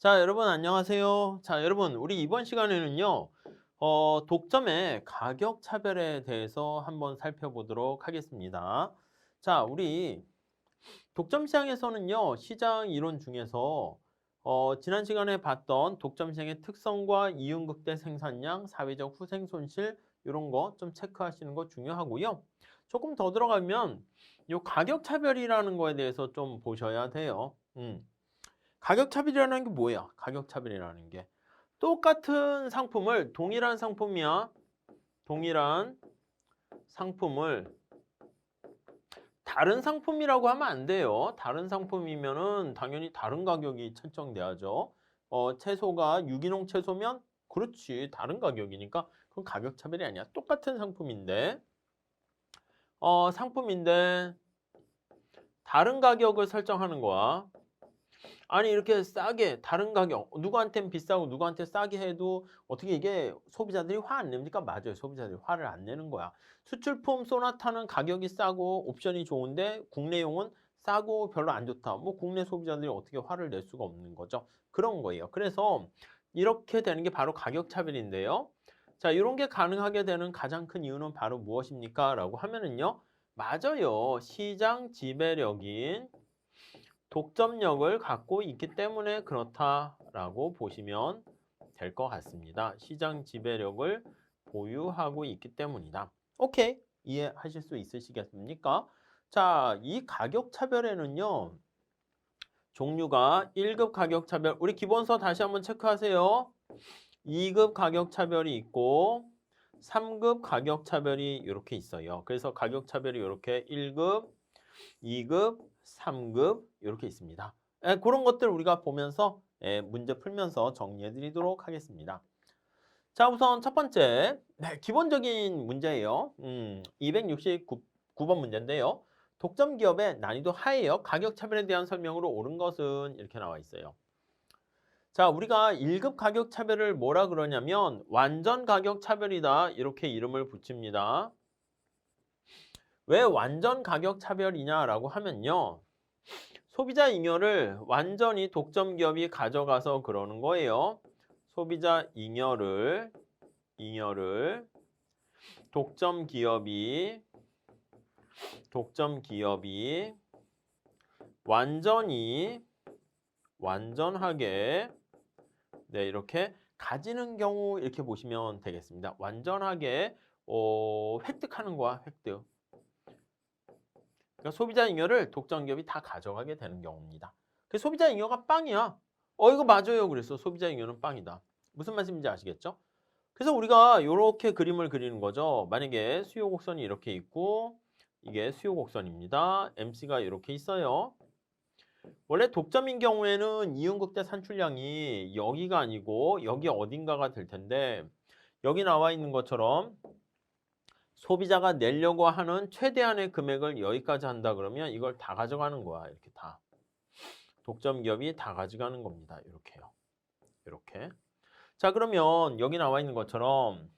자, 여러분 안녕하세요. 자, 여러분 우리 이번 시간에는요. 독점의 가격 차별에 대해서 한번 살펴보도록 하겠습니다. 자, 우리 독점 시장에서는요. 시장 이론 중에서 지난 시간에 봤던 독점 시장의 특성과 이윤극대 생산량, 사회적 후생 손실 이런 거 좀 체크하시는 거 중요하고요. 조금 더 들어가면 요 가격 차별이라는 거에 대해서 좀 보셔야 돼요. 가격 차별이라는 게 뭐야? 가격 차별이라는 게. 똑같은 상품을 동일한 상품이야. 동일한 상품을 다른 상품이라고 하면 안 돼요. 다른 상품이면은 당연히 다른 가격이 책정돼야죠. 채소가 유기농 채소면 그렇지. 다른 가격이니까 그건 가격 차별이 아니야. 똑같은 상품인데 다른 가격을 설정하는 거야. 아니 이렇게 싸게 다른 가격 누구한텐 비싸고 누구한테 싸게 해도 어떻게 이게 소비자들이 화 안 냅니까? 맞아요. 소비자들이 화를 안 내는 거야. 수출품 소나타는 가격이 싸고 옵션이 좋은데 국내용은 싸고 별로 안 좋다. 뭐 국내 소비자들이 어떻게 화를 낼 수가 없는 거죠. 그런 거예요. 그래서 이렇게 되는 게 바로 가격 차별인데요. 자, 이런 게 가능하게 되는 가장 큰 이유는 바로 무엇입니까? 라고 하면은요. 맞아요. 시장 지배력인 독점력을 갖고 있기 때문에 그렇다라고 보시면 될 것 같습니다. 시장 지배력을 보유하고 있기 때문이다. 오케이. 이해하실 수 있으시겠습니까? 자, 이 가격 차별에는요. 종류가 1급 가격 차별. 우리 기본서 다시 한번 체크하세요. 2급 가격 차별이 있고 3급 가격 차별이 이렇게 있어요. 그래서 가격 차별이 이렇게 1급, 2급, 3급 이렇게 있습니다. 그런 것들 우리가 보면서 문제 풀면서 정리해 드리도록 하겠습니다. 자, 우선 첫 번째 기본적인 문제예요. 269번 문제인데요. 독점 기업의 난이도 하에요. 가격 차별에 대한 설명으로 옳은 것은 이렇게 나와 있어요. 자, 우리가 1급 가격 차별을 뭐라 그러냐면 완전 가격 차별이다. 이렇게 이름을 붙입니다. 왜 완전 가격 차별이냐라고 하면요. 소비자 잉여를 완전히 독점 기업이 가져가서 그러는 거예요. 소비자 잉여를 독점 기업이 완전하게 이렇게 가지는 경우 이렇게 보시면 되겠습니다. 완전하게 획득하는 거야, 획득. 그러니까 소비자 잉여를 독점 기업이 다 가져가게 되는 경우입니다. 그 소비자 잉여가 빵이야. 이거 맞아요. 그래서 소비자 잉여는 빵이다. 무슨 말씀인지 아시겠죠? 그래서 우리가 이렇게 그림을 그리는 거죠. 만약에 수요 곡선이 이렇게 있고 이게 수요 곡선입니다. MC가 이렇게 있어요. 원래 독점인 경우에는 이윤극대 산출량이 여기가 아니고 여기 어딘가가 될 텐데 여기 나와 있는 것처럼 소비자가 내려고 하는 최대한의 금액을 여기까지 한다 그러면 이걸 다 가져가는 거야. 이렇게 다. 독점 기업이 다 가져가는 겁니다. 이렇게요. 이렇게. 자, 그러면 여기 나와 있는 것처럼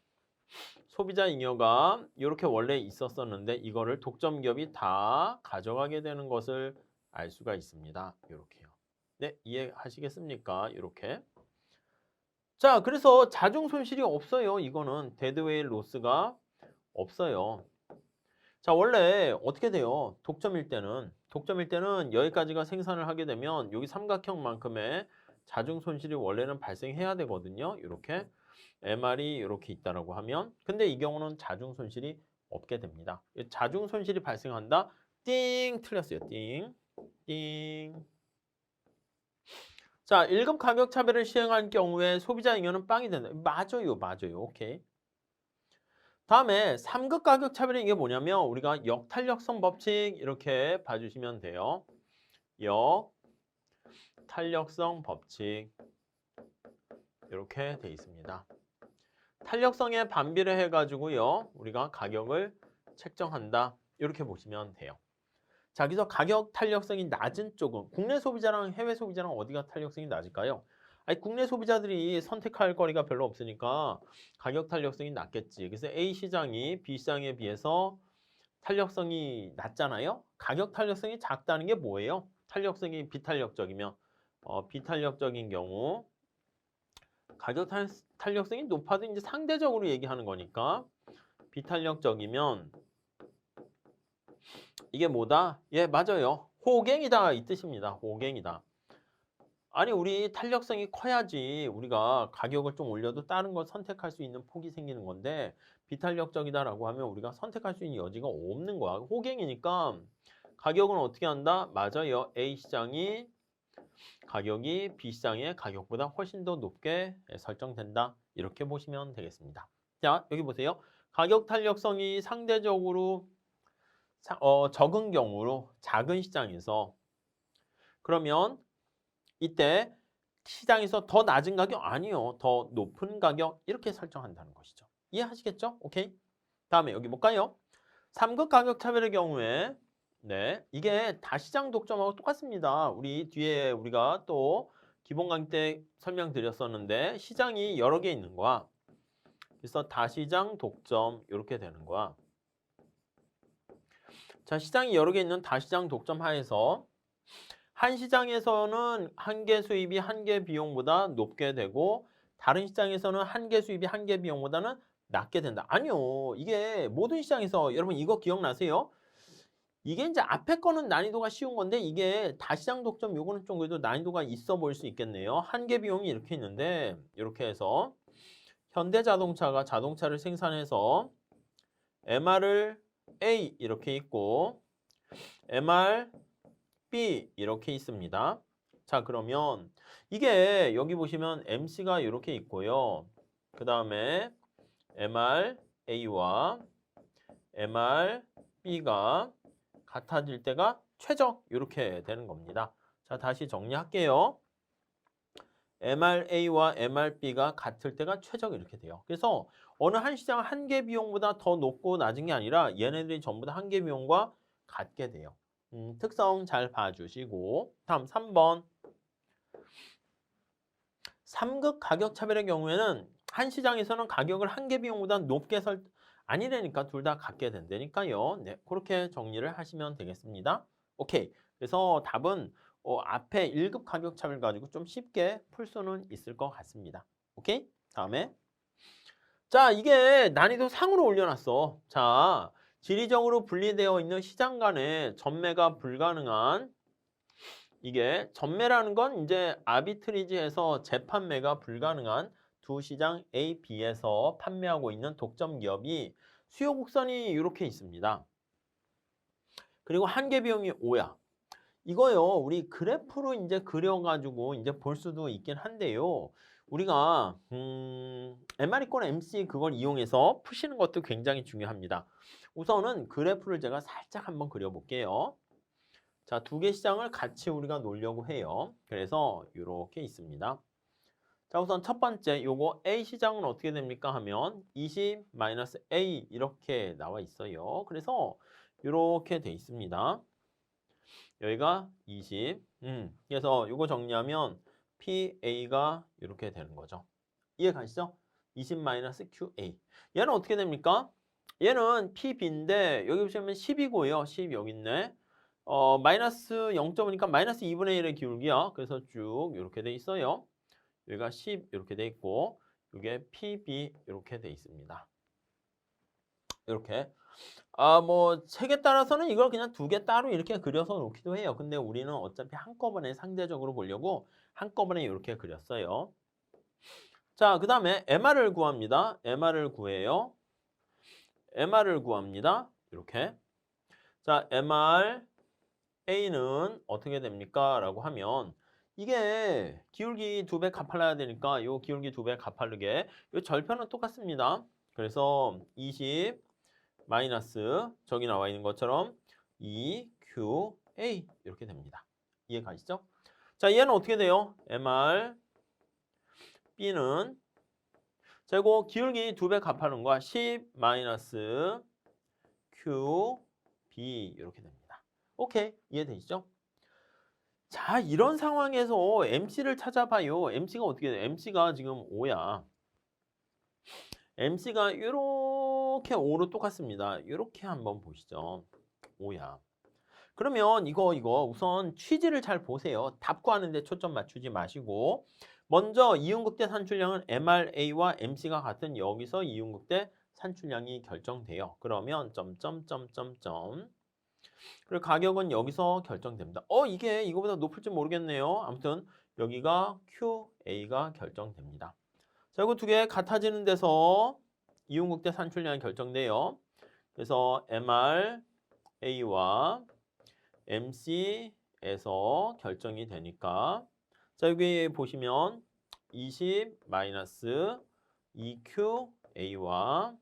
소비자 잉여가 이렇게 원래 있었었는데 이거를 독점 기업이 다 가져가게 되는 것을 알 수가 있습니다. 이렇게요. 네, 이해하시겠습니까? 이렇게. 자, 그래서 자중 손실이 없어요. 이거는 데드웨일 로스가 없어요. 자, 원래 어떻게 돼요? 독점일 때는 여기까지가 생산을 하게 되면 여기 삼각형만큼의 자중 손실이 원래는 발생해야 되거든요. 이렇게 MR이 이렇게 있다라고 하면 근데 이 경우는 자중 손실이 없게 됩니다. 자중 손실이 발생한다. 띵 틀렸어요. 띵. 띵. 자, 1급 가격 차별을 시행할 경우에 소비자 잉여는 빵이 된다. 맞아요. 맞아요. 오케이. 다음에 3급 가격 차별이 이게 뭐냐면 우리가 역탄력성 법칙 이렇게 봐주시면 돼요. 역탄력성 법칙 이렇게 돼 있습니다. 탄력성에 반비례 해가지고요. 우리가 가격을 책정한다. 이렇게 보시면 돼요. 자, 여기서 가격 탄력성이 낮은 쪽은 국내 소비자랑 해외 소비자랑 어디가 탄력성이 낮을까요? 아니, 국내 소비자들이 선택할 거리가 별로 없으니까 가격 탄력성이 낮겠지. 그래서 A 시장이 B 시장에 비해서 탄력성이 낮잖아요. 가격 탄력성이 작다는 게 뭐예요? 탄력성이 비탄력적이면 비탄력적인 경우 가격 탄력성이 높아도 이제 상대적으로 얘기하는 거니까 비탄력적이면 이게 뭐다? 예, 맞아요. 호갱이다 이 뜻입니다. 호갱이다. 아니 우리 탄력성이 커야지 우리가 가격을 좀 올려도 다른 걸 선택할 수 있는 폭이 생기는 건데 비탄력적이다라고 하면 우리가 선택할 수 있는 여지가 없는 거야. 호갱이니까 가격은 어떻게 한다? 맞아요. A 시장이 가격이 B 시장의 가격보다 훨씬 더 높게 설정된다. 이렇게 보시면 되겠습니다. 자, 여기 보세요. 가격 탄력성이 상대적으로 적은 경우로 작은 시장에서 그러면 이때 시장에서 더 낮은 가격 아니요. 더 높은 가격 이렇게 설정한다는 것이죠. 이해하시겠죠? 오케이. 다음에 여기 볼까요? 3급 가격 차별의 경우에 네, 이게 다시장 독점하고 똑같습니다. 우리 뒤에 우리가 또 기본 강의 때 설명드렸었는데 시장이 여러 개 있는 거야. 그래서 다시장 독점 이렇게 되는 거야. 자, 시장이 여러 개 있는 다시장 독점 하에서 한 시장에서는 한 개 수입이 한 개 비용보다 높게 되고 다른 시장에서는 한 개 수입이 한 개 비용보다는 낮게 된다. 아니요. 이게 모든 시장에서 여러분 이거 기억나세요? 이게 이제 앞에 거는 난이도가 쉬운 건데 이게 다시장 독점 요거는 좀 그래도 난이도가 있어 보일 수 있겠네요. 한 개 비용이 이렇게 있는데 이렇게 해서 현대자동차가 자동차를 생산해서 MR을 A 이렇게 있고 MR B 이렇게 있습니다. 자, 그러면 이게 여기 보시면 MC가 이렇게 있고요. 그 다음에 MRA와 MRB가 같아질 때가 최적 이렇게 되는 겁니다. 자, 다시 정리할게요. MRA와 MRB가 같을 때가 최적 이렇게 돼요. 그래서 어느 한 시장은 한 개 비용보다 더 높고 낮은 게 아니라 얘네들이 전부 다 한 개 비용과 같게 돼요. 특성 잘 봐주시고 다음 3번 3급 가격 차별의 경우에는 한 시장에서는 가격을 한 개 비용보다 높게 아니라니까 둘 다 같게 된다니까요. 네, 그렇게 정리를 하시면 되겠습니다. 오케이. 그래서 답은 앞에 1급 가격 차별 가지고 좀 쉽게 풀 수는 있을 것 같습니다. 오케이? 다음에 자, 이게 난이도 상으로 올려놨어. 자, 지리적으로 분리되어 있는 시장 간의 전매가 불가능한 이게 전매라는 건 이제 아비트리지에서 재판매가 불가능한 두 시장 A, B에서 판매하고 있는 독점 기업이 수요 곡선이 이렇게 있습니다. 그리고 한계 비용이 5야. 이거요, 우리 그래프로 이제 그려가지고 이제 볼 수도 있긴 한데요. 우리가 MR이권 MC 그걸 이용해서 푸시는 것도 굉장히 중요합니다. 우선은 그래프를 제가 살짝 한번 그려볼게요. 자, 두 개 시장을 같이 우리가 놓으려고 해요. 그래서 이렇게 있습니다. 자, 우선 첫 번째 요거 A 시장은 어떻게 됩니까 하면 20-A 이렇게 나와 있어요. 그래서 이렇게 돼 있습니다. 여기가 20. 그래서 요거 정리하면 PA가 이렇게 되는 거죠. 이해 가시죠? 20-QA. 얘는 어떻게 됩니까? 얘는 PB인데 여기 보시면 10이고요. 10 여기 있네. 마이너스 0.5니까 마이너스 2분의 1의 기울기야. 그래서 쭉 이렇게 돼 있어요. 여기가 10 이렇게 돼 있고 이게 PB 이렇게 돼 있습니다. 이렇게. 뭐 책에 따라서는 이걸 그냥 두 개 따로 이렇게 그려서 놓기도 해요. 근데 우리는 어차피 한꺼번에 상대적으로 보려고 한꺼번에 이렇게 그렸어요. 자, 그 다음에 MR을 구합니다. MR을 구해요. MR을 구합니다. 이렇게. 자, MR A는 어떻게 됩니까? 라고 하면 이게 기울기 2배 가팔라야 되니까 이 기울기 2배 가파르게 이 절편은 똑같습니다. 그래서 20 마이너스 저기 나와 있는 것처럼 2QA 이렇게 됩니다. 이해 가시죠? 자, 얘는 어떻게 돼요? MR B는 자, 이거 기울기 2배 가파른과 10 마이너스 QB 이렇게 됩니다. 오케이, 이해되시죠? 자, 이런 상황에서 MC를 찾아봐요. MC가 어떻게 돼? MC가 지금 5야. MC가 이렇게 5로 똑같습니다. 이렇게 한번 보시죠. 5야. 그러면 이거 우선 취지를 잘 보세요. 답 구하는데 초점 맞추지 마시고 먼저 이윤극대 산출량은 MRA와 MC가 같은 여기서 이윤극대 산출량이 결정돼요. 그러면 점점점점점 그리고 가격은 여기서 결정됩니다. 이게 이거보다 높을지 모르겠네요. 아무튼 여기가 QA가 결정됩니다. 자, 이거 두 개 같아지는 데서 이윤극대 산출량이 결정돼요. 그래서 MRA와 MC에서 결정이 되니까 자, 여기 보시면 20-2QA와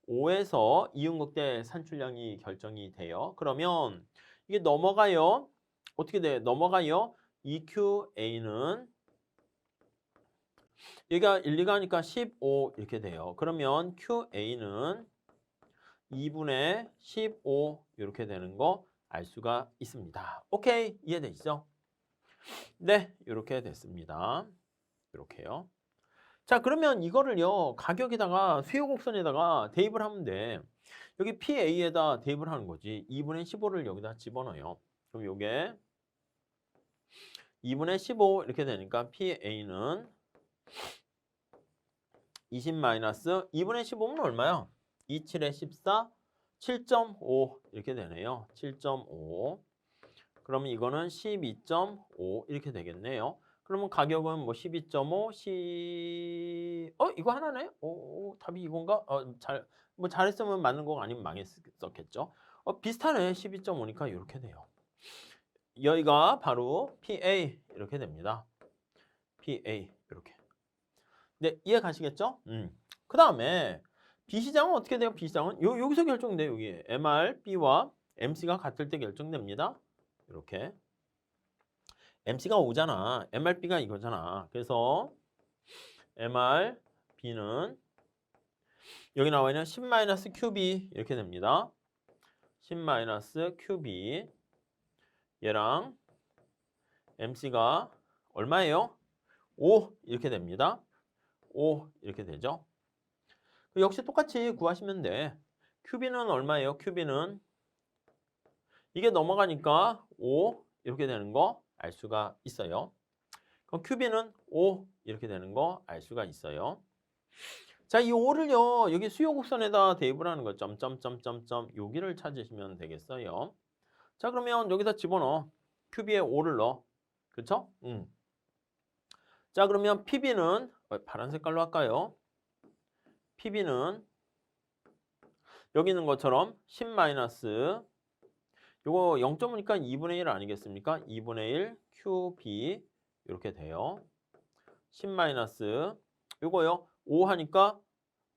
5에서 이윤극대 산출량이 결정이 돼요. 그러면 이게 넘어가요. 어떻게 돼요? 넘어가요. 2QA는 얘가 1, 2가 하니까 15 이렇게 돼요. 그러면 QA는 2분의 15 이렇게 되는 거 알 수가 있습니다. 오케이, 이해되시죠? 네, 이렇게 됐습니다. 이렇게요. 자, 그러면 이거를요, 가격에다가 수요 곡선에다가 대입을 하면 돼. 여기 PA에다 대입을 하는 거지. 2분의 15를 여기다 집어넣어요. 그럼 요게 2분의 15 이렇게 되니까 PA는 20-2분의 15면 얼마야? 27에 14, 7.5 이렇게 되네요. 7.5. 그러면 이거는 12.5 이렇게 되겠네요. 그러면 가격은 뭐 12.5, 이거 하나네? 답이 이건가? 잘했으면 맞는 거 아니면 망했었겠죠. 비슷하네. 12.5니까 이렇게 돼요. 여기가 바로 PA 이렇게 됩니다. PA 이렇게. 네, 이해 가시겠죠? 그 다음에 B시장은 어떻게 돼요? B시장은 여기서 결정돼요. 여기 MR, B와 MC가 같을 때 결정됩니다. 이렇게. MC가 5잖아. MRB가 이거잖아. 그래서 MRB는 여기 나와 있는 10-QB 이렇게 됩니다. 10-QB 얘랑 MC가 얼마예요? 5 이렇게 됩니다. 5 이렇게 되죠. 역시 똑같이 구하시면 돼. QB는 얼마예요? QB는 이게 넘어가니까 5 이렇게 되는 거 알 수가 있어요. 그럼 QB는 5 이렇게 되는 거 알 수가 있어요. 자, 이 5를요. 여기 수요 곡선에다 대입을 하는 거 점점점점점 여기를 찾으시면 되겠어요. 자, 그러면 여기다 집어넣어. QB에 5를 넣어. 그렇죠? 자, 그러면 PB는 파란 색깔로 할까요? PB는 여기 있는 것처럼 10 요거 0.5니까 2분의 1 아니겠습니까? 2분의 1 QB 이렇게 돼요. 10 요거요. 5 하니까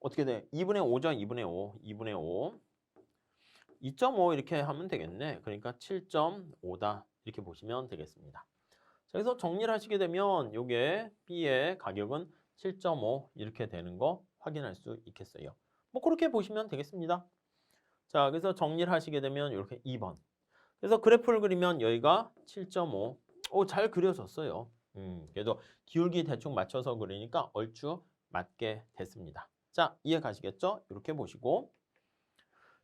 어떻게 돼? 2분의 5죠. 2분의 5. 2분의 5. 2.5 이렇게 하면 되겠네. 그러니까 7.5다. 이렇게 보시면 되겠습니다. 자, 그래서 정리를 하시게 되면 요게 B의 가격은 7.5 이렇게 되는 거 확인할 수 있겠어요. 뭐 그렇게 보시면 되겠습니다. 자, 그래서 정리를 하시게 되면 이렇게 2번. 그래서 그래프를 그리면 여기가 7.5. 잘 그려졌어요. 그래도 기울기 대충 맞춰서 그리니까 얼추 맞게 됐습니다. 자, 이해 가시겠죠? 이렇게 보시고.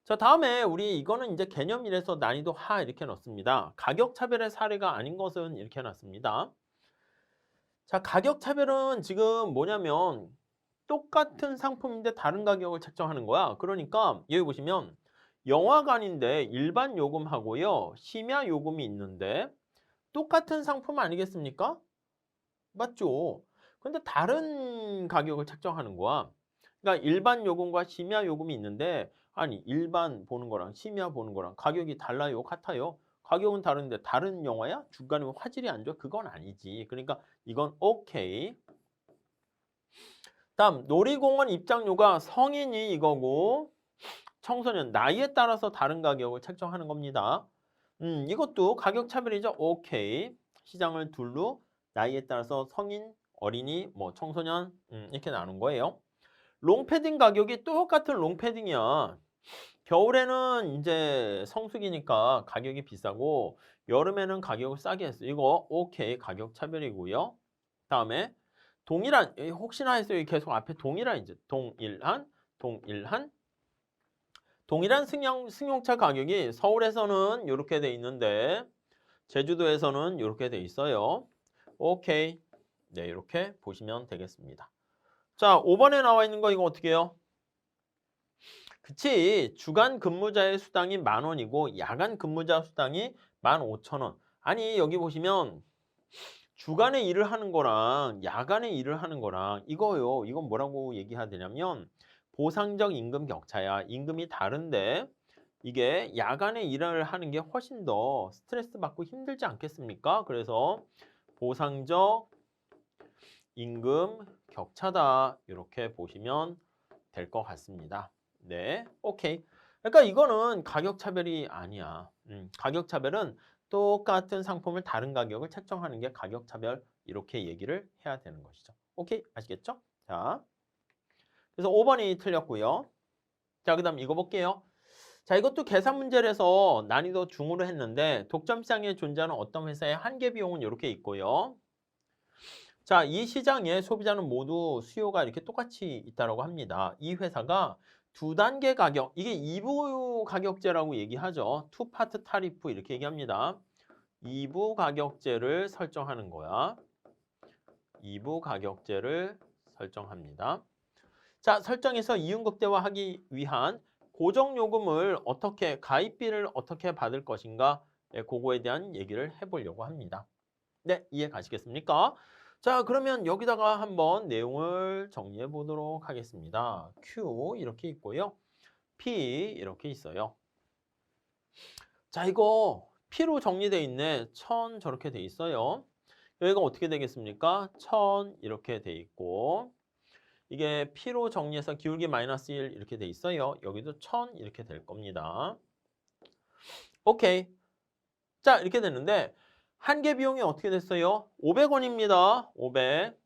자, 다음에 우리 이거는 이제 개념 1에서 난이도 하 이렇게 넣습니다. 가격 차별의 사례가 아닌 것은 이렇게 놨습니다. 자, 가격 차별은 지금 뭐냐면 똑같은 상품인데 다른 가격을 책정하는 거야. 그러니까 여기 보시면 영화관인데 일반 요금하고요. 심야 요금이 있는데 똑같은 상품 아니겠습니까? 맞죠? 근데 다른 가격을 책정하는 거야. 그러니까 일반 요금과 심야 요금이 있는데 아니 일반 보는 거랑 심야 보는 거랑 가격이 달라요? 같아요? 가격은 다른데 다른 영화야? 중간에 화질이 안 좋아? 그건 아니지. 그러니까 이건 오케이. 다음 놀이공원 입장료가 성인이 이거고 청소년 나이에 따라서 다른 가격을 책정하는 겁니다. 이것도 가격 차별이죠. 오케이. 시장을 둘로 나이에 따라서 성인, 어린이, 뭐 청소년 이렇게 나눈 거예요. 롱패딩 가격이 똑같은 롱패딩이야. 겨울에는 이제 성수기니까 가격이 비싸고 여름에는 가격을 싸게 했어. 이거 오케이 가격 차별이고요. 다음에 동일한 혹시나 해서 계속 앞에 동일한 이제 동일한 동일한 승용차 가격이 서울에서는 이렇게 돼 있는데 제주도에서는 이렇게 돼 있어요. 오케이. 네, 이렇게 보시면 되겠습니다. 자, 5번에 나와 있는 거 이거 어떻게 해요? 그치. 주간 근무자의 수당이 10,000원이고 야간 근무자 수당이 15,000원. 아니, 여기 보시면 주간에 일을 하는 거랑 야간에 일을 하는 거랑 이거요. 이건 뭐라고 얘기해야 되냐면 보상적 임금 격차야. 임금이 다른데 이게 야간에 일을 하는 게 훨씬 더 스트레스 받고 힘들지 않겠습니까? 그래서 보상적 임금 격차다. 이렇게 보시면 될 것 같습니다. 네, 오케이. 그러니까 이거는 가격 차별이 아니야. 가격 차별은 똑같은 상품을 다른 가격을 책정하는 게 가격 차별 이렇게 얘기를 해야 되는 것이죠. 오케이, 아시겠죠? 자, 그래서 5번이 틀렸고요. 자, 그다음 이거 볼게요. 자, 이것도 계산 문제라서 난이도 중으로 했는데 독점 시장에 존재하는 어떤 회사의 한계 비용은 이렇게 있고요. 자, 이 시장에 소비자는 모두 수요가 이렇게 똑같이 있다고 합니다. 이 회사가 두 단계 가격, 이게 2부 가격제라고 얘기하죠. 투 파트 타리프 이렇게 얘기합니다. 2부 가격제를 설정하는 거야. 2부 가격제를 설정합니다. 자, 설정해서 이윤 극대화하기 위한 고정요금을 어떻게, 가입비를 어떻게 받을 것인가, 네, 그거에 대한 얘기를 해보려고 합니다. 네, 이해 가시겠습니까? 자, 그러면 여기다가 한번 내용을 정리해 보도록 하겠습니다. Q 이렇게 있고요. P 이렇게 있어요. 자, 이거 P로 정리되어 있네. 1000 저렇게 돼 있어요. 여기가 어떻게 되겠습니까? 1000 이렇게 돼 있고 이게 P로 정리해서 기울기 마이너스 1 이렇게 돼 있어요. 여기도 1000 이렇게 될 겁니다. 오케이. 자, 이렇게 됐는데 한개 비용이 어떻게 됐어요? 500원입니다. 500.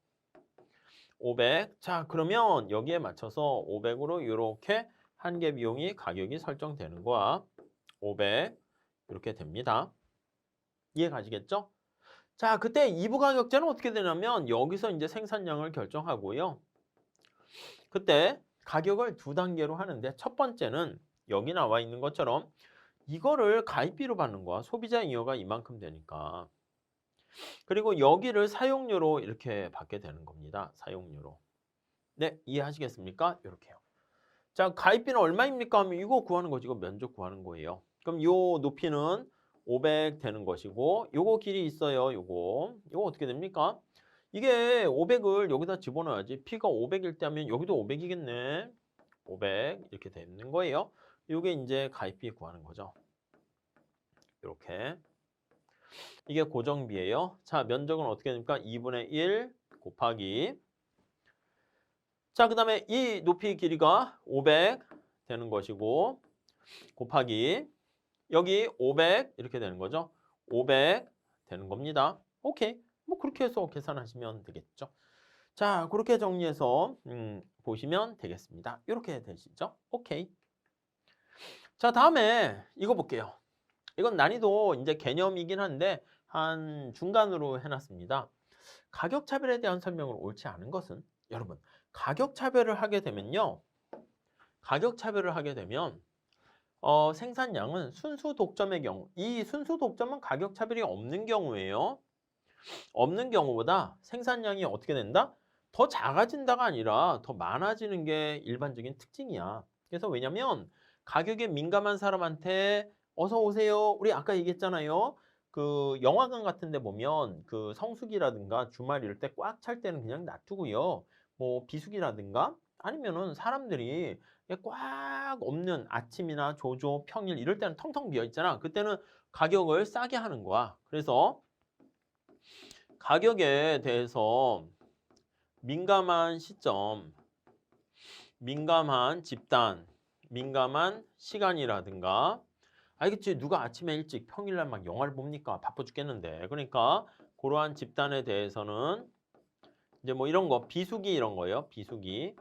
500. 자, 그러면 여기에 맞춰서 500으로 이렇게 한개 비용이 가격이 설정되는 거야. 500. 이렇게 됩니다. 이해 가시겠죠? 자, 그때 2부 가격제는 어떻게 되냐면 여기서 이제 생산량을 결정하고요. 그때 가격을 두 단계로 하는데 첫 번째는 여기 나와 있는 것처럼 이거를 가입비로 받는 거야. 소비자 잉여가 이만큼 되니까. 그리고 여기를 사용료로 이렇게 받게 되는 겁니다. 사용료로. 네, 이해하시겠습니까? 이렇게요. 자, 가입비는 얼마입니까? 하면 이거 구하는 거지. 이거 면적 구하는 거예요. 그럼 요 높이는 500 되는 것이고 요거 길이 있어요. 요거 어떻게 됩니까? 이게 500을 여기다 집어넣어야지. P가 500일 때 하면 여기도 500이겠네. 500 이렇게 되는 거예요. 요게 이제 가입비 구하는 거죠. 이렇게. 이게 고정비예요. 자, 면적은 어떻게 됩니까? 2분의 1 곱하기. 자, 그 다음에 이 높이 길이가 500 되는 것이고 곱하기 여기 500 이렇게 되는 거죠. 500 되는 겁니다. 오케이. 뭐 그렇게 해서 계산하시면 되겠죠. 자, 그렇게 정리해서 보시면 되겠습니다. 이렇게 되시죠. 오케이. 자, 다음에 이거 볼게요. 이건 난이도 이제 개념이긴 한데 한 중간으로 해놨습니다. 가격 차별에 대한 설명을 옳지 않은 것은 여러분 가격 차별을 하게 되면요. 가격 차별을 하게 되면 생산량은 순수 독점의 경우 이 순수 독점은 가격 차별이 없는 경우예요. 없는 경우보다 생산량이 어떻게 된다? 더 작아진다가 아니라 더 많아지는 게 일반적인 특징이야. 그래서 왜냐면 가격에 민감한 사람한테 어서 오세요. 우리 아까 얘기했잖아요. 그 영화관 같은 데 보면 그 성수기라든가 주말 이럴 때 꽉 찰 때는 그냥 놔두고요. 뭐 비수기라든가 아니면은 사람들이 꽉 없는 아침이나 조조, 평일 이럴 때는 텅텅 비어 있잖아. 그때는 가격을 싸게 하는 거야. 그래서 가격에 대해서 민감한 시점, 민감한 집단, 민감한 시간이라든가 알겠지? 누가 아침에 일찍 평일날 막 영화를 봅니까? 바빠 죽겠는데. 그러니까 그러한 집단에 대해서는 이제 뭐 이런 거 비수기 이런 거예요. 비수기.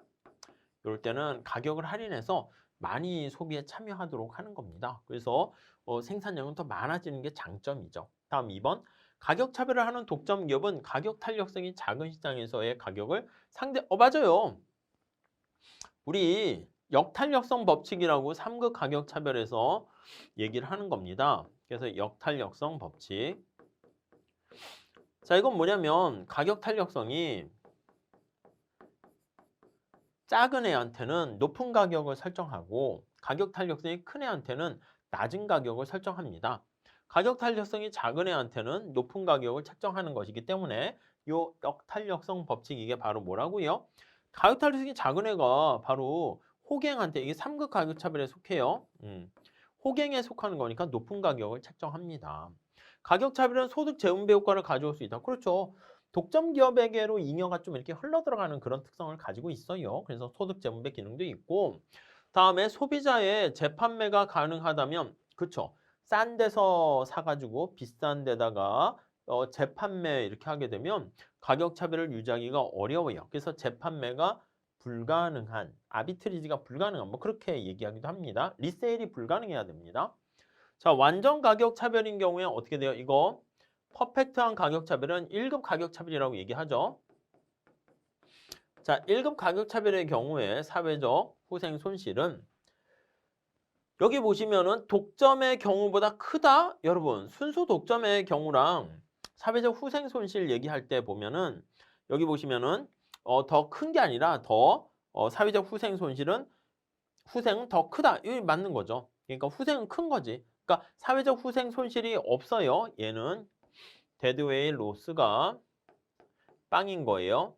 이럴 때는 가격을 할인해서 많이 소비에 참여하도록 하는 겁니다. 그래서 생산량은 더 많아지는 게 장점이죠. 다음 2번. 가격 차별을 하는 독점 기업은 가격 탄력성이 작은 시장에서의 가격을 맞아요. 우리 역탄력성 법칙이라고 3급 가격 차별에서 얘기를 하는 겁니다. 그래서 역탄력성 법칙. 자, 이건 뭐냐면 가격 탄력성이 작은 애한테는 높은 가격을 설정하고 가격 탄력성이 큰 애한테는 낮은 가격을 설정합니다. 가격 탄력성이 작은 애한테는 높은 가격을 책정하는 것이기 때문에 이 역탄력성 법칙 이게 바로 뭐라고요? 가격 탄력성이 작은 애가 바로 호갱한테 이게 3급 가격 차별에 속해요. 호갱에 속하는 거니까 높은 가격을 책정합니다. 가격 차별은 소득 재분배 효과를 가져올 수 있다. 그렇죠. 독점 기업에게로 잉여가 좀 이렇게 흘러 들어가는 그런 특성을 가지고 있어요. 그래서 소득 재분배 기능도 있고, 다음에 소비자의 재판매가 가능하다면, 그렇죠. 싼 데서 사가지고 비싼 데다가 재판매 이렇게 하게 되면 가격 차별을 유지하기가 어려워요. 그래서 재판매가 불가능한, 아비트리지가 불가능한, 뭐 그렇게 얘기하기도 합니다. 리세일이 불가능해야 됩니다. 자, 완전 가격 차별인 경우에 어떻게 돼요? 이거 퍼펙트한 가격 차별은 1급 가격 차별이라고 얘기하죠. 자, 1급 가격 차별의 경우에 사회적 후생 손실은 여기 보시면은 독점의 경우보다 크다? 여러분, 순수 독점의 경우랑 사회적 후생 손실 얘기할 때 보면은 여기 보시면은 더 큰 게 아니라 더 사회적 후생 손실은 후생은 더 크다. 이게 맞는 거죠. 그러니까 후생은 큰 거지. 그러니까 사회적 후생 손실이 없어요. 얘는 데드웨이 로스가 빵인 거예요.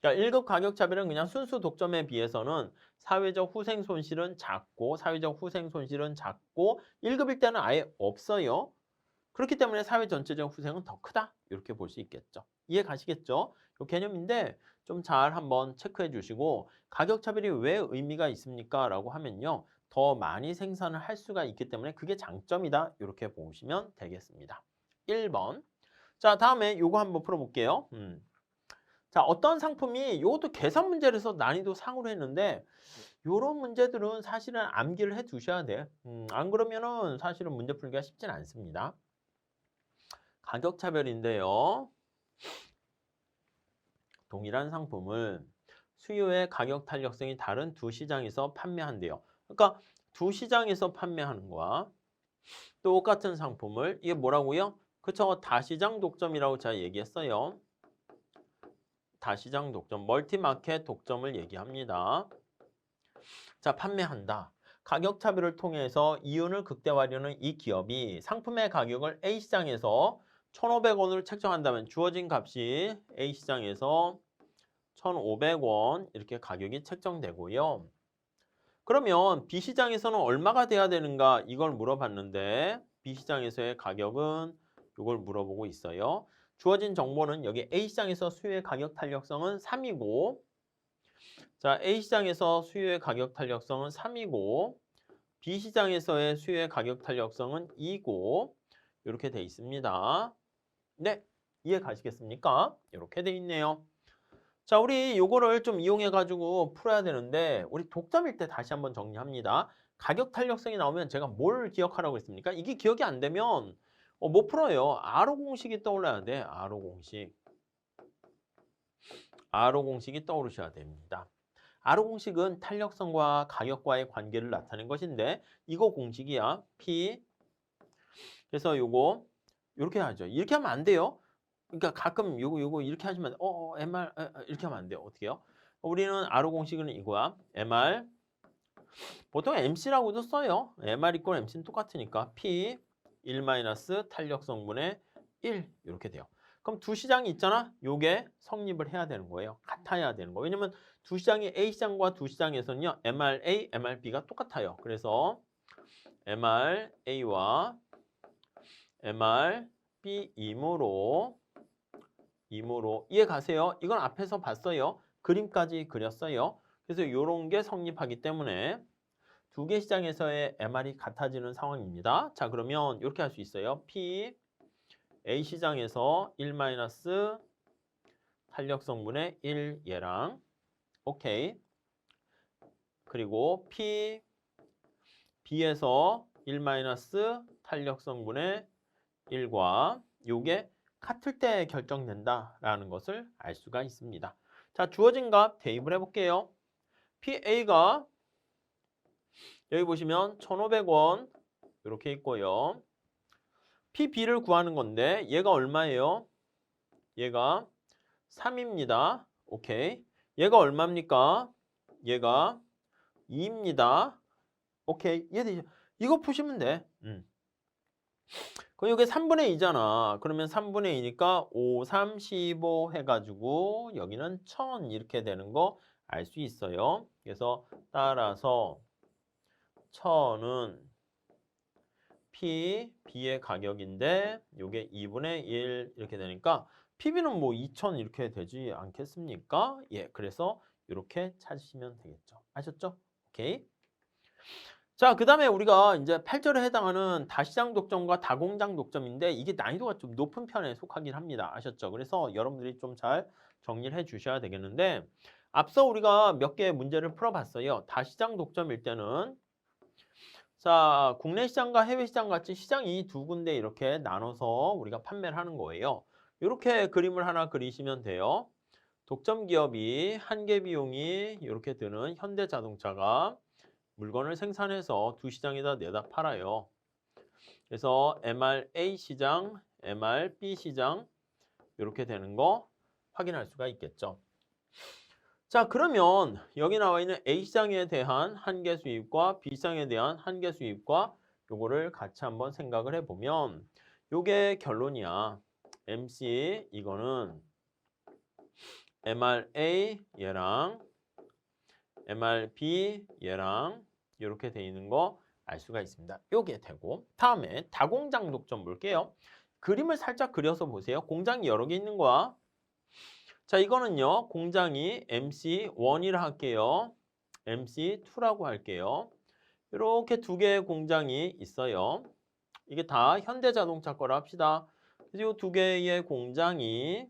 그러니까 1급 가격 차별은 그냥 순수 독점에 비해서는 사회적 후생 손실은 작고 사회적 후생 손실은 작고 1급일 때는 아예 없어요. 그렇기 때문에 사회 전체적 후생은 더 크다. 이렇게 볼 수 있겠죠. 이해 가시겠죠? 이 개념인데 좀 잘 한번 체크해 주시고 가격 차별이 왜 의미가 있습니까? 라고 하면요. 더 많이 생산을 할 수가 있기 때문에 그게 장점이다. 이렇게 보시면 되겠습니다. 1번. 자, 다음에 요거 한번 풀어볼게요. 자, 어떤 상품이 이것도 계산 문제라서 난이도 상으로 했는데 요런 문제들은 사실은 암기를 해 두셔야 돼. 안 그러면은 사실은 문제 풀기가 쉽진 않습니다. 가격 차별인데요. 동일한 상품을 수요의 가격 탄력성이 다른 두 시장에서 판매한대요. 그러니까 두 시장에서 판매하는 거와 똑같은 상품을 이게 뭐라고요? 그쵸? 다시장 독점이라고 제가 얘기했어요. 다시장 독점, 멀티마켓 독점을 얘기합니다. 자, 판매한다. 가격 차별을 통해서 이윤을 극대화하려는 이 기업이 상품의 가격을 A시장에서 1,500원으로 책정한다면 주어진 값이 A시장에서 1,500원 이렇게 가격이 책정되고요. 그러면 B시장에서는 얼마가 돼야 되는가 이걸 물어봤는데 B시장에서의 가격은 이걸 물어보고 있어요. 주어진 정보는 여기 A시장에서 수요의 가격 탄력성은 3이고 자, A시장에서 수요의 가격 탄력성은 3이고 B시장에서의 수요의 가격 탄력성은 2고 이렇게 돼 있습니다. 네, 이해 가시겠습니까? 이렇게 돼 있네요. 자, 우리 요거를 좀 이용해 가지고 풀어야 되는데 우리 독점일 때 다시 한번 정리합니다. 가격 탄력성이 나오면 제가 뭘 기억하라고 했습니까? 이게 기억이 안 되면 못 풀어요. RO 공식이 떠올라야 돼. RO 공식. RO 공식이 떠오르셔야 됩니다. RO 공식은 탄력성과 가격과의 관계를 나타낸 것인데 이거 공식이야. P. 그래서 요거 이렇게 하죠. 이렇게 하면 안 돼요. 그러니까 가끔 요거 이렇게 하시면 MR 이렇게 하면 안 돼요. 어떻게요? 우리는 RO 공식은 이거야. MR 보통 MC라고도 써요. MR 이꼴 MC는 똑같으니까 P 1 탄력성분의 1 이렇게 돼요. 그럼 두 시장이 있잖아. 요게 성립을 해야 되는 거예요. 같아야 되는 거예요. 왜냐면 두 시장이 A시장과 두 시장에서는요. MRA, MRB가 똑같아요. 그래서 MRA와 MRB이므로 이해 가세요? 이건 앞에서 봤어요. 그림까지 그렸어요. 그래서 이런 게 성립하기 때문에 두 개 시장에서의 MR이 같아지는 상황입니다. 자, 그러면 이렇게 할 수 있어요. P A 시장에서 1 탄력성분의 1 얘랑 오케이. 그리고 P B에서 1 탄력성분의 1과 요게 같을 때 결정된다라는 것을 알 수가 있습니다. 자, 주어진 값 대입을 해볼게요. PA가 여기 보시면 1,500원 이렇게 있고요. PB를 구하는 건데 얘가 얼마예요? 얘가 3입니다. 오케이. 얘가 얼마입니까? 얘가 2입니다. 오케이. 얘들 이거 푸시면 돼. 그럼 이게 3분의 2잖아. 그러면 3분의 2니까 5, 3, 15 해가지고 여기는 1,000 이렇게 되는 거 알 수 있어요. 그래서 따라서 1,000은 B의 가격인데 요게 2분의 1 이렇게 되니까 PB는 뭐 2,000 이렇게 되지 않겠습니까? 예, 그래서 이렇게 찾으시면 되겠죠. 아셨죠? 오케이. 자, 그 다음에 우리가 이제 8절에 해당하는 다시장 독점과 다공장 독점인데 이게 난이도가 좀 높은 편에 속하긴 합니다. 아셨죠? 그래서 여러분들이 좀 잘 정리를 해 주셔야 되겠는데 앞서 우리가 몇 개의 문제를 풀어봤어요. 다시장 독점일 때는 자, 국내 시장과 해외 시장 같이 시장이 두 군데 이렇게 나눠서 우리가 판매를 하는 거예요. 이렇게 그림을 하나 그리시면 돼요. 독점 기업이 한개 비용이 이렇게 드는 현대자동차가 물건을 생산해서 두 시장에다 내다 팔아요. 그래서 MRA 시장, MRB 시장 이렇게 되는 거 확인할 수가 있겠죠. 자, 그러면 여기 나와 있는 A 시장에 대한 한계 수입과 B 시장에 대한 한계 수입과 요거를 같이 한번 생각을 해보면 요게 결론이야. MC 이거는 MRA 얘랑 MRB 얘랑 이렇게 돼 있는 거 알 수가 있습니다. 요게 되고 다음에 다공장 독점 볼게요. 그림을 살짝 그려서 보세요. 공장이 여러 개 있는 거야. 자, 이거는요. 공장이 MC1이라 할게요. MC2라고 할게요. 이렇게 두 개의 공장이 있어요. 이게 다 현대자동차 거라 합시다. 그래서 이 두 개의 공장이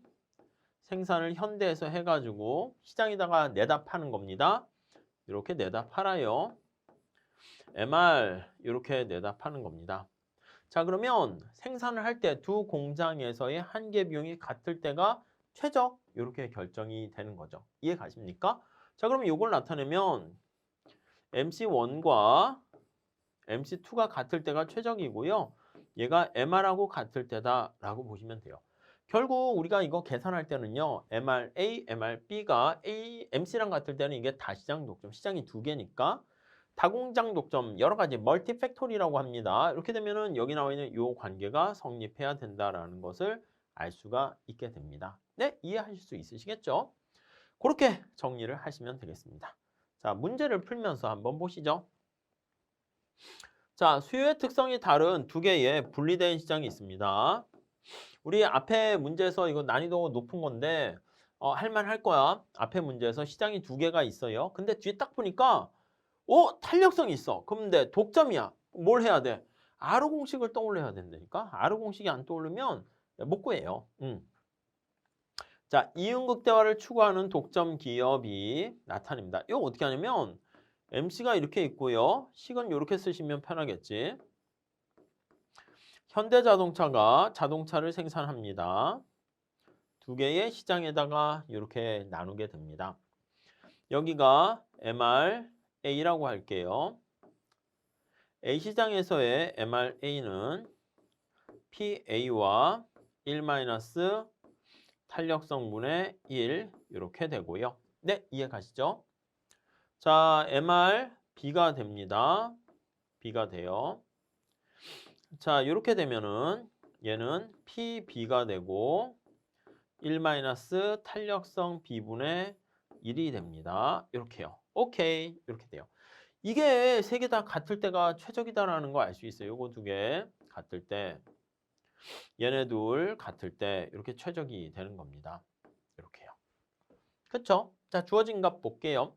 생산을 현대에서 해가지고 시장에다가 내다 파는 겁니다. 이렇게 내다 팔아요. MR 이렇게 내다 파는 겁니다. 자, 그러면 생산을 할 때 두 공장에서의 한계 비용이 같을 때가 최적 이렇게 결정이 되는 거죠. 이해 가십니까? 자, 그러면 이걸 나타내면 MC1과 MC2가 같을 때가 최적이고요. 얘가 MR하고 같을 때다라고 보시면 돼요. 결국 우리가 이거 계산할 때는요. MRA, MRB가 MC랑 같을 때는 이게 다시장 독점, 시장이 두 개니까 다공장 독점, 여러 가지 멀티팩토리라고 합니다. 이렇게 되면은 여기 나와 있는 이 관계가 성립해야 된다라는 것을 알 수가 있게 됩니다. 네, 이해하실 수 있으시겠죠? 그렇게 정리를 하시면 되겠습니다. 자, 문제를 풀면서 한번 보시죠. 자, 수요의 특성이 다른 두 개의 분리된 시장이 있습니다. 우리 앞에 문제에서 이거 난이도 높은 건데 할만할 거야. 앞에 문제에서 시장이 두 개가 있어요. 근데 뒤에 딱 보니까 탄력성이 있어. 그런데 독점이야. 뭘 해야 돼? 아르 공식을 떠올려야 된다니까. 아르 공식이 안 떠오르면 못 구해요. 자, 이윤극대화를 추구하는 독점 기업이 나타납니다. 이거 어떻게 하냐면 MC가 이렇게 있고요. 식은 이렇게 쓰시면 편하겠지. 현대자동차가 자동차를 생산합니다. 두 개의 시장에다가 이렇게 나누게 됩니다. 여기가 MRA라고 할게요. A 시장에서의 MRA는 PA와 1- 탄력성분의 1 이렇게 되고요. 네, 이해 가시죠? 자, MRB가 됩니다. B가 돼요. 자, 이렇게 되면은 얘는 PB가 되고 1- 탄력성 B분의 1이 됩니다. 이렇게요. 오케이. 이렇게 돼요. 이게 세 개 다 같을 때가 최적이다라는 거 알 수 있어요. 요거 두 개 같을 때. 얘네 둘 같을 때 이렇게 최적이 되는 겁니다. 이렇게요. 그쵸? 자, 주어진 값 볼게요.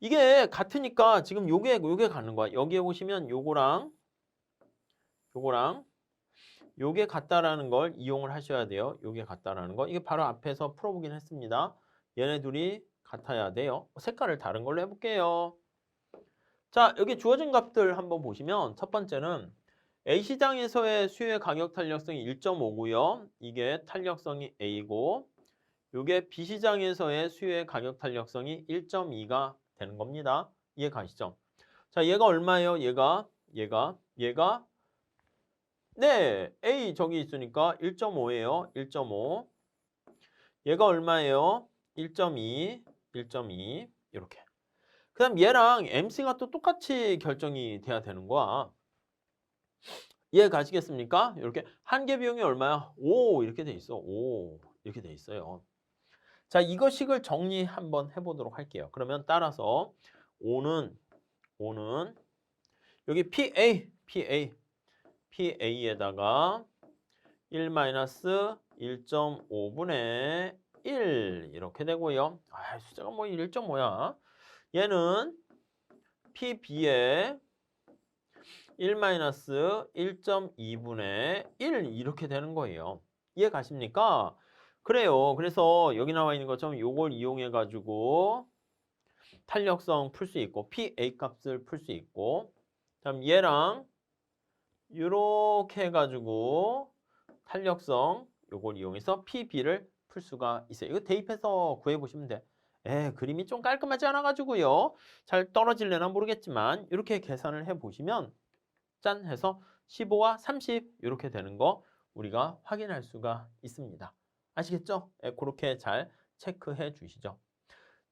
이게 같으니까 지금 요게 가는 거야. 여기에 보시면 요거랑 요게 같다라는 걸 이용을 하셔야 돼요. 요게 같다라는 거. 이게 바로 앞에서 풀어보긴 했습니다. 얘네 둘이 같아야 돼요. 색깔을 다른 걸로 해볼게요. 자, 여기 주어진 값들 한번 보시면 첫 번째는 A시장에서의 수요의 가격 탄력성이 1.5고요. 이게 탄력성이 A고 이게 B시장에서의 수요의 가격 탄력성이 1.2가 되는 겁니다. 이해 가시죠? 자, 얘가 얼마예요? 얘가 네, A 저기 있으니까 1.5예요. 1.5. 얘가 얼마예요? 1.2, 1.2 이렇게. 그다음 얘랑 MC가 또 똑같이 결정이 돼야 되는 거야. 이해 가시겠습니까? 이렇게 한계 비용이 얼마야? 5 이렇게 돼 있어. 5 이렇게 돼 있어요. 자, 이거식을 정리 한번 해보도록 할게요. 그러면 따라서 5는 여기 PA에다가 1-1.5분의 1 이렇게 되고요. 아, 숫자가 뭐 1.5야. 얘는 PB에 1-1.2분의 1 이렇게 되는 거예요. 이해 가십니까? 그래요. 그래서 여기 나와 있는 것처럼 요걸 이용해 가지고 탄력성 풀 수 있고 PA 값을 풀 수 있고 그다음 얘랑 요렇게 해 가지고 탄력성 요걸 이용해서 PB를 풀 수가 있어요. 이거 대입해서 구해 보시면 돼. 그림이 좀 깔끔하지 않아 가지고요. 잘 떨어질려나 모르겠지만 이렇게 계산을 해 보시면 짠 해서 15와 30 이렇게 되는 거 우리가 확인할 수가 있습니다. 아시겠죠? 그렇게 잘 체크해 주시죠.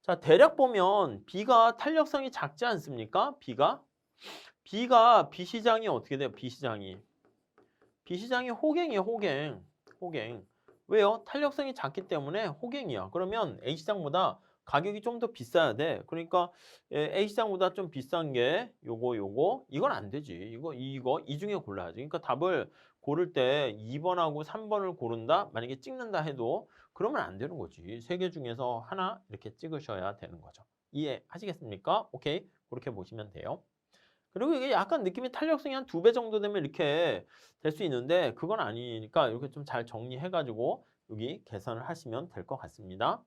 자, 대략 보면 B가 탄력성이 작지 않습니까? B가 B시장이 어떻게 돼요? B시장이 호갱이에요. 호갱. 왜요? 탄력성이 작기 때문에 호갱이야. 그러면 A시장보다 가격이 좀 더 비싸야 돼. 그러니까 A시장보다 좀 비싼 게 요거 이건 안 되지. 이 중에 골라야지. 그러니까 답을 고를 때 2번하고 3번을 고른다. 만약에 찍는다 해도 그러면 안 되는 거지. 세 개 중에서 하나 이렇게 찍으셔야 되는 거죠. 이해하시겠습니까? 오케이. 그렇게 보시면 돼요. 그리고 이게 약간 느낌이 탄력성이 한 2배 정도 되면 이렇게 될 수 있는데 그건 아니니까 이렇게 좀 잘 정리해 가지고 여기 계산을 하시면 될 것 같습니다.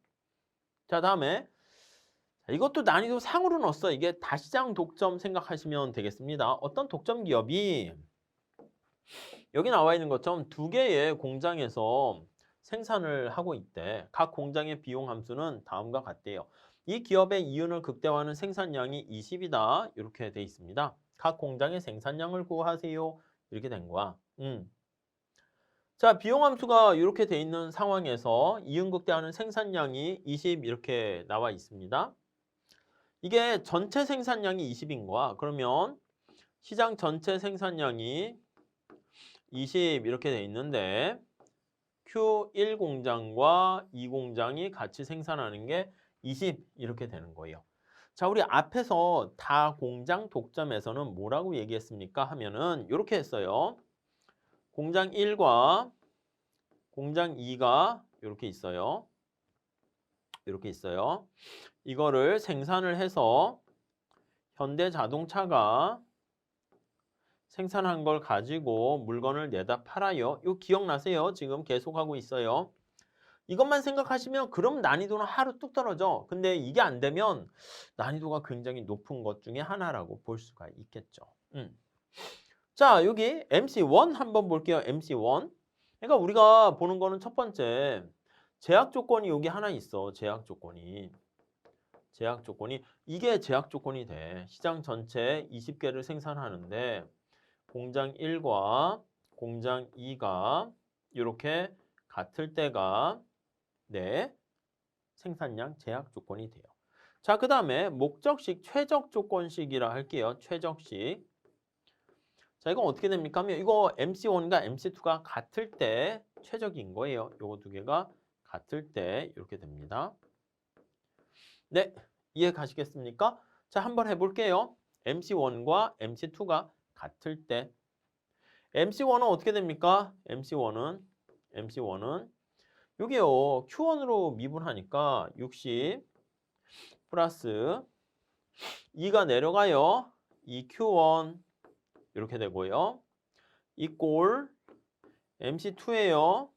자, 다음에 이것도 난이도 상으로 넣었어. 이게 다시장 독점 생각하시면 되겠습니다. 어떤 독점 기업이 여기 나와 있는 것처럼 2개의 공장에서 생산을 하고 있대. 각 공장의 비용 함수는 다음과 같대요. 이 기업의 이윤을 극대화하는 생산량이 20이다. 이렇게 돼 있습니다. 각 공장의 생산량을 구하세요. 이렇게 된 거야. 자, 비용 함수가 이렇게 돼 있는 상황에서 이윤 극대화하는 생산량이 20 이렇게 나와 있습니다. 이게 전체 생산량이 20인 거야. 그러면 시장 전체 생산량이 20 이렇게 돼 있는데 Q1 공장과 2 공장이 같이 생산하는 게 20 이렇게 되는 거예요. 자, 우리 앞에서 다 공장 독점에서는 뭐라고 얘기했습니까? 하면은 이렇게 했어요. 공장 1과 공장 2가 이렇게 있어요. 이렇게 있어요. 이거를 생산을 해서 현대자동차가 생산한 걸 가지고 물건을 내다 팔아요. 이거 기억나세요? 지금 계속하고 있어요. 이것만 생각하시면 그럼 난이도는 하루 뚝 떨어져. 근데 이게 안 되면 난이도가 굉장히 높은 것 중에 하나라고 볼 수가 있겠죠. 자, 여기 MC1 한번 볼게요. MC1. 그러니까 우리가 보는 거는 첫 번째 제약 조건이 여기 하나 있어. 제약 조건이 이게 제약 조건이 돼. 시장 전체 20개를 생산하는데 공장 1과 공장 2가 이렇게 같을 때가 네, 생산량 제약 조건이 돼요. 자, 그 다음에 목적식 최적 조건식이라 할게요. 최적식. 자, 이건 어떻게 됩니까? 하면 이거 MC1과 MC2가 같을 때 최적인 거예요. 요거 두 개가 같을 때 이렇게 됩니다. 네, 이해 가시겠습니까? 자, 한번 해볼게요. MC1과 MC2가 같을 때 MC1은 어떻게 됩니까? MC1은 여기요. Q1으로 미분하니까 60 플러스 2가 내려가요. 2Q1 이렇게 되고요. 이꼴 MC2예요.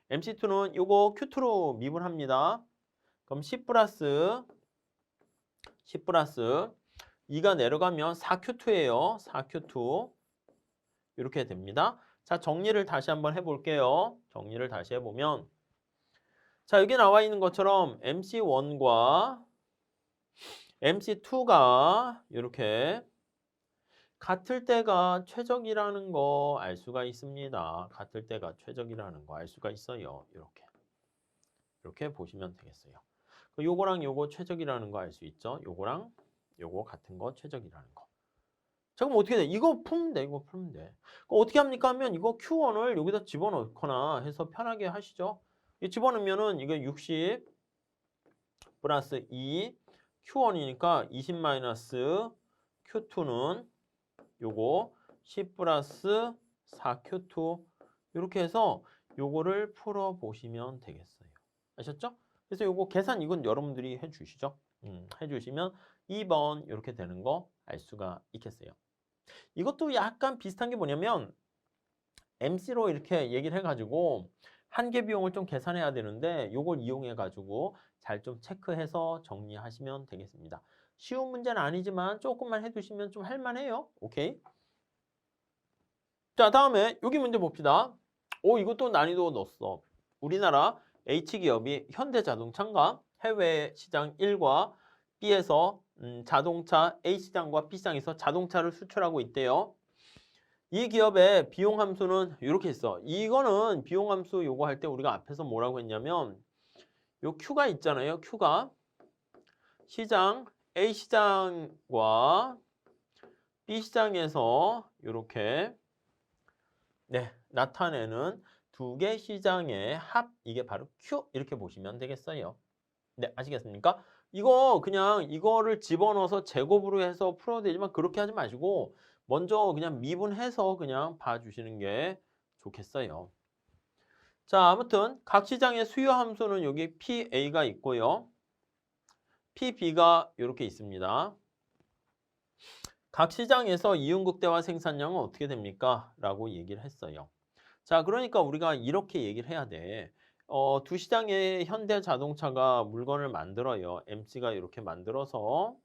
MC2는 요거 Q2로 미분합니다. 그럼 10 플러스 2가 내려가면 4Q2예요. 4Q2 이렇게 됩니다. 자, 정리를 다시 한번 해볼게요. 정리를 다시 해보면 자, 여기 나와 있는 것처럼 MC1과 MC2가 이렇게 같을 때가 최적이라는 거 알 수가 있습니다. 같을 때가 최적이라는 거 알 수가 있어요. 이렇게 보시면 되겠어요. 요거랑 요거 최적이라는 거 알 수 있죠? 요거랑 요거 같은 거 최적이라는 거. 자, 그럼 어떻게 돼? 이거 풀면 돼. 이거 풀면 돼. 그럼 어떻게 합니까? 하면 이거 Q1을 여기다 집어넣거나 해서 편하게 하시죠. 이 집어넣으면은 이게 60 플러스 2 Q1이니까 20 마이너스 Q2는 요거 10 플러스 4Q2 이렇게 해서 요거를 풀어 보시면 되겠어요. 아셨죠? 그래서 요거 계산 이건 여러분들이 해 주시죠. 해 주시면 2번 이렇게 되는 거 알 수가 있겠어요. 이것도 약간 비슷한 게 뭐냐면 MC로 이렇게 얘기를 해가지고 한계 비용을 좀 계산해야 되는데 요걸 이용해가지고 잘 좀 체크해서 정리하시면 되겠습니다. 쉬운 문제는 아니지만 조금만 해두시면 좀 할만해요. 오케이. 자, 다음에 여기 문제 봅시다. 오, 이것도 난이도 넣었어. 우리나라 H기업이 현대자동차인가 해외 시장 1과 B에서 자동차 A시장과 B시장에서 자동차를 수출하고 있대요. 이 기업의 비용 함수는 이렇게 있어. 이거는 비용 함수 요거 할 때 우리가 앞에서 뭐라고 했냐면 요 Q가 있잖아요. Q가 시장 A시장과 B시장에서 이렇게 나타내는 두 개 시장의 합, 이게 바로 Q 이렇게 보시면 되겠어요. 네, 아시겠습니까? 이거 그냥 이거를 집어넣어서 제곱으로 해서 풀어도 되지만 그렇게 하지 마시고 먼저 그냥 미분해서 그냥 봐주시는 게 좋겠어요. 자, 아무튼 각 시장의 수요 함수는 여기 PA가 있고요. PB가 이렇게 있습니다. 각 시장에서 이윤극대화 생산량은 어떻게 됩니까? 라고 얘기를 했어요. 자, 그러니까 우리가 이렇게 얘기를 해야 돼. 두 시장의 현대자동차가 물건을 만들어요. MC가 이렇게 만들어서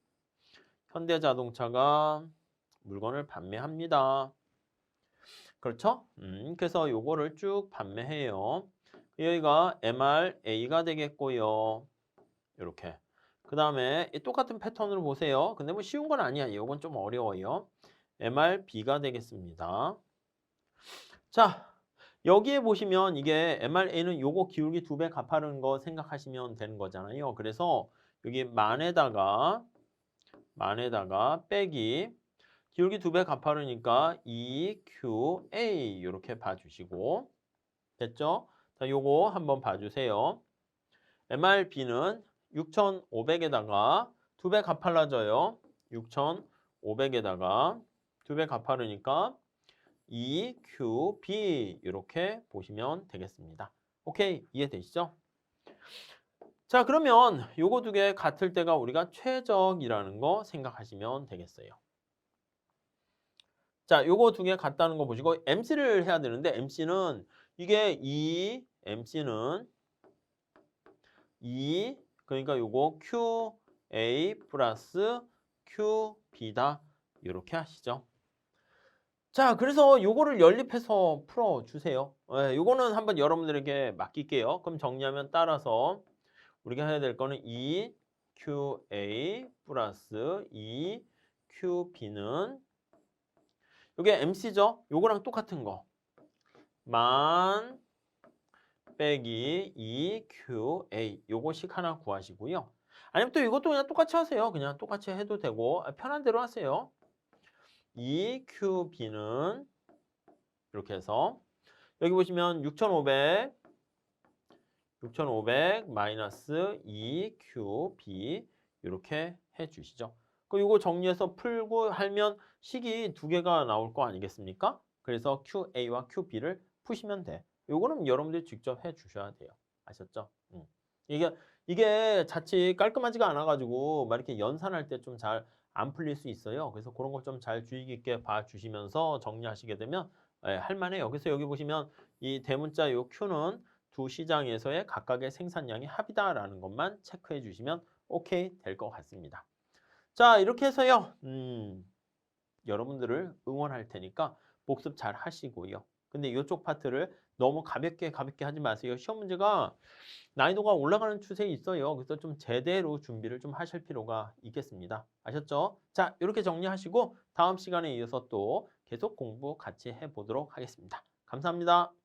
현대자동차가 물건을 판매합니다. 그렇죠? 그래서 요거를 쭉 판매해요. 여기가 MRA가 되겠고요. 이렇게. 그 다음에 똑같은 패턴으로 보세요. 근데 뭐 쉬운 건 아니야. 이건 좀 어려워요. MRB가 되겠습니다. 자, 여기에 보시면 이게 MRA는 요거 기울기 2배 갚아는 거 생각하시면 되는 거잖아요. 그래서 여기 만에다가 빼기 기울기 2배 갚아르니까 EQA 이렇게 봐주시고 됐죠? 자, 요거 한번 봐주세요. MRB는 6,500에다가 2배 갚아라져요. 6,500에다가 2배 갚아르니까 EQB 이렇게 보시면 되겠습니다. 오케이, 이해되시죠? 자, 그러면 요거 두 개 같을 때가 우리가 최적이라는 거 생각하시면 되겠어요. 자, 요거 두 개 같다는 거 보시고 MC를 해야 되는데 MC는 이게 MC는 그러니까 요거 QA 플러스 QB다. 이렇게 하시죠. 자, 그래서 요거를 연립해서 풀어주세요. 요거는 한번 여러분들에게 맡길게요. 그럼 정리하면 따라서 우리가 해야 될 거는 EQA 플러스 EQB는 요게 MC죠? 요거랑 똑같은 거. 만 빼기 EQA 요거씩 하나 구하시고요. 아니면 또 이것도 그냥 똑같이 하세요. 그냥 똑같이 해도 되고 편한 대로 하세요. EQB는 이렇게 해서 여기 보시면 6,500 마이너스 EQB 이렇게 해주시죠. 그럼 이거 정리해서 풀고 하면 식이 두 개가 나올 거 아니겠습니까? 그래서 QA와 QB를 푸시면 돼. 요거는 여러분들이 직접 해 주셔야 돼요. 아셨죠? 이게 자칫 깔끔하지가 않아가지고 막 이렇게 연산할 때 좀 잘 안 풀릴 수 있어요. 그래서 그런 걸 좀 잘 주의 깊게 봐주시면서 정리하시게 되면 할만해요. 그래서 여기 보시면 이 대문자 요 Q는 두 시장에서의 각각의 생산량이 합이다라는 것만 체크해 주시면 오케이 될 것 같습니다. 자, 이렇게 해서요. 여러분들을 응원할 테니까 복습 잘 하시고요. 근데 이쪽 파트를 너무 가볍게 하지 마세요. 시험 문제가 난이도가 올라가는 추세에 있어요. 그래서 좀 제대로 준비를 좀 하실 필요가 있겠습니다. 아셨죠? 자, 이렇게 정리하시고 다음 시간에 이어서 또 계속 공부 같이 해 보도록 하겠습니다. 감사합니다.